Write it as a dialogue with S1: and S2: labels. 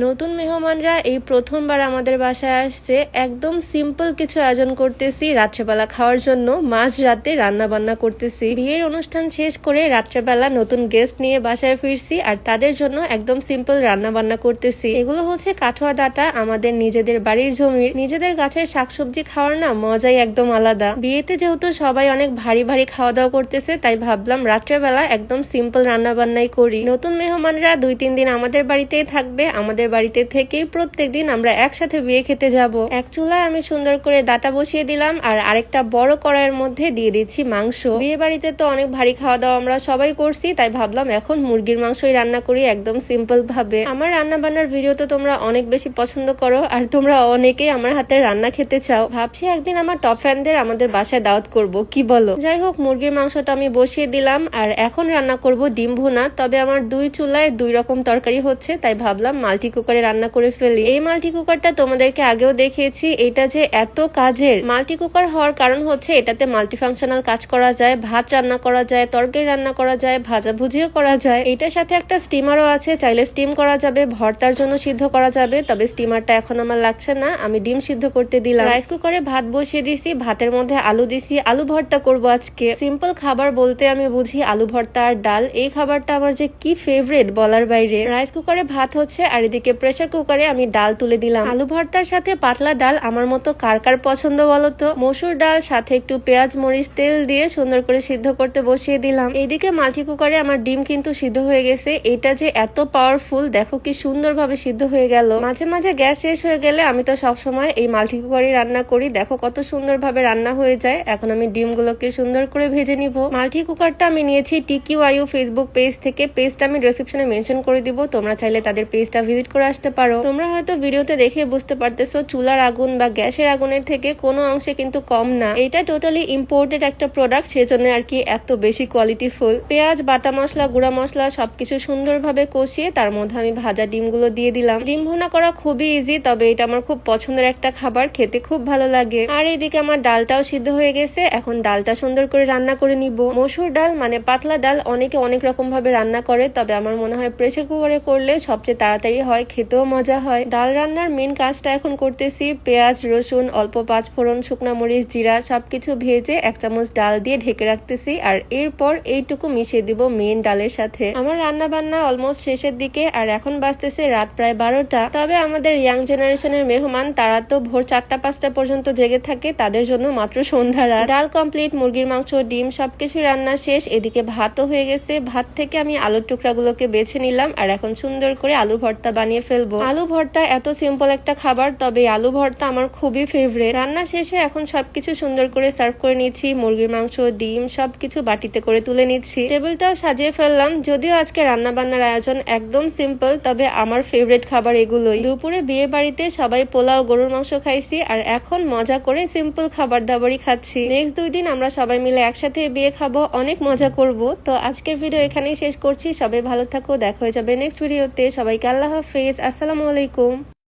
S1: নতুন মেহমানরা এই প্রথমবার আমাদের বাসায় আসছে। একদম সিম্পল কিছু আয়োজন করতেছি রাত্রেবেলা খাওয়ার জন্য। মাঝ রাতে রান্না বান্না করতেছি। বিয়ের অনুষ্ঠান শেষ করে রাত্রেবেলা নতুন গেস্ট নিয়ে বাসায় ফিরছি, আর তাদের জন্য একদম সিম্পল রান্না বান্না করতেছি। এগুলো হচ্ছে কাঠুয়া ডাটা, আমাদের নিজেদের বাড়ির জমির, নিজেদের গাছের শাকসবজি খাওয়ার না মজাই একদম আলাদা। বিয়েতে যেহেতু সবাই অনেক ভারী ভারী খাওয়া দাওয়া করতেছে, তাই ভাবলাম রাত্রেবেলা একদম সিম্পল রান্না বান্নাই করি। নতুন মেহমানরা 2-3 দিন আমাদের বাড়িতেই থাকবে। আমাদের বাড়িতে থেকেই প্রত্যেকদিন আমরা একসাথে বিয়ে খেতে যাব। এক চুলায় আমি সুন্দর করে ডাটা বসিয়ে দিলাম, আর আরেকটা বড় কড়াইয়ের মধ্যে দিয়ে দিচ্ছি মাংস। বিয়ে বাড়িতে তো অনেক ভারী খাওয়া দাওয়া আমরা সবাই করছি, তাই ভাবলাম এখন মুরগির মাংসই রান্না করি একদম সিম্পল ভাবে। আমার রান্না বান্নার ভিডিও তো তোমরা অনেক বেশি পছন্দ করো, আর তোমরা অনেকেই আমার হাতের রান্না খেতে চাও। ভাবছি একদিন আমার টপ ফ্যানদের আমাদের বাসায় দাওয়াত করব, কি বলো? যাই হোক, মুরগির মাংসটা আমি বসিয়ে দিলাম, আর এখন রান্না করব ডিম ভুনা। তবে আমার 2 চুলায় 2 রকম তরকারি হচ্ছে, তাই ভাবলাম মাল্টি কুকারে রান্না করে ফেলি। এই মাল্টি কুকারটা তোমাদেরকে আগেও দেখিয়েছি, এটা যে এত কাজের। মাল্টি কুকার হওয়ার কারণ হচ্ছে এটাতে মাল্টি ফাংশনাল কাজ করা যায়, ভাত রান্না করা যায়, তরকারি রান্না করা যায়, ভাজা ভুজিও করা যায়। এটার সাথে একটা স্টিমারও আছে, চাইলে স্টিম করা যাবে, ভর্তার জন্য সিদ্ধ করা যাবে। তবে স্টিমারটা এখন আমার লাগছে না, আমি ডিম সিদ্ধ করতে দিলাম। রাইস কুকারে ভাত বসিয়ে দিছি, ভাতের মধ্যে আলু দিছি, আলু ভর্তা করব আজকে। সিম্পল খাবার বলতে আমি বুঝি আলু ভর্তা আর ডাল। এই খাবারটা আমার যে কি ফেভারিট বলার বাইরে। রাইস কুকারে ভাত হচ্ছে, আর এদিকে প্রেসার কুকারে আমি ডাল তুলে দিলাম। আলু ভর্তার সাথে পাতলা ডাল আমার মতো কার কার পছন্দ বলো তো? মসুর ডাল সাথে একটু পেঁয়াজ মরিচ তেল দিয়ে সুন্দর করে সিদ্ধ করতে বসিয়ে দিলাম। এইদিকে মাল্টি কুকারে আমার ডিম কিন্তু সিদ্ধ হয়ে গেছে। এটা যে এত পাওয়ারফুল, দেখো কি সুন্দর ভাবে সিদ্ধ হয়ে গেল। মাঝে মাঝে গ্যাস শেষ হয়ে গেলে আমি তো সবসময় এই মাল্টি কুকারে রান্না করি। দেখো কত সুন্দর ভাবে রান্না হয়ে যায়। এখন আমি ডিমগুলোকে সুন্দর করে ভেজে নিব। মাল্টি কুকারটা আমি নিয়েছি TQIU ফেসবুক পেজ থেকে। পেজটা আমি ডেসক্রিপশনে মেনশন করে দিব, তোমরা চাইলে তাদের পেজটা ভিজিট করে আসতে পারো। তোমরা হয়তো ভিডিওতে দেখে বুঝতে পারতেছো চুলার আগুন বা গ্যাসের আগুনের থেকে কোনো অংশে কিন্তু কম না। এটা টোটালি ইম্পোর্টেড একটা প্রোডাক্ট, সেজন্য আর কি এত বেশি কোয়ালিটিফুল। পেঁয়াজ, বাটা মশলা, গুঁড়া মশলা সবকিছু সুন্দরভাবে কষিয়ে তার মধ্যে আমি ভাজা ডিমগুলো দিয়ে দিলাম। ডিম ভুনা করা খুবই ইজি, তবে এটা আমার খুব পছন্দের একটা খাবার, খেতে খুব ভালো লাগে। আর এইদিকে আমার ডালটাও সিদ্ধ হয়ে গেছে, এখন ডালটা সুন্দর করে রান্না করে নিব। মসুর ডাল মানে পাতলা ডাল অনেকে অনেক রকম ভাবে রান্না করে, তবে আমার মনে হয় প্রেসার কুকারে করলে সবচেয়ে তাড়াতাড়ি হয়, খেতেও মজা হয়। ডাল রান্নার মেন কাজটা এখন করতেছি। পেঁয়াজ, রসুন, অল্প 5 ফোড়ন, শুকনা মরিচ, জিরা সবকিছু ভেজে 1 চামচ ডাল দিয়ে ঢেকে রাখতেছি, আর এরপর এইটুকু মিশিয়ে দিব মেন ডালের সাথে। আমার রান্না বান্না অলমোস্ট শেষের দিকে, আর এখন বাজতেছে রাত প্রায় 12টা। তবে আমাদের ইয়াং জেনারেশনের মেহমান, তারা তো ভোর 4টা-5টা পর্যন্ত জেগে থাকে, তাদের জন্য মাত্র সন্ধ্যা রাত। ডাল কমপ্লিট, মুরগির মাংস, ডিম সবকিছু রান্না শেষ। এদিকে ভাতও হয়ে গেছে। ভাত থেকে আমি আলুর টুকরাগুলোকে বেছে নিলাম, আর এখন সুন্দর করে আলু ভর্তা বানিয়ে ফেলবো। আলু ভর্তা এত সিম্পল একটা খাবার, তবে আলু ভর্তা আমার খুবই ফেভারিট। রান্না শেষে এখন সবকিছু সুন্দর করে সার্ভ করে নিচ্ছি। মুরগির মাংস, ডিম সবকিছু বাটিতে করে তুলে নিচ্ছি। টেবিলটাও সাজিয়ে ফেললাম। যদিও আজকে রান্না বান্নার আয়োজন একদম সিম্পল, তবে আমার ফেভারিট খাবার এগুলোই। দুপুরে বিয়ে বাড়িতে সবাই পোলাও, গরুর মাংস খাইছি, আর এখন মজা করে সিম্পল খাবার দাবারই খাচ্ছি। নেক্সট 2 দিন আমরা সবাই মিলে একসাথে বিয়ে খাবো, অনেক মজা করব। তো আজকের ভিডিও এখানেই শেষ করছি। সবাই ভালো থাকো, দেখা হয়ে যাবে নেক্সট ভিডিওতে। সবাইকে আল্লাহ হাফেজ, আসসালামু আলাইকুম।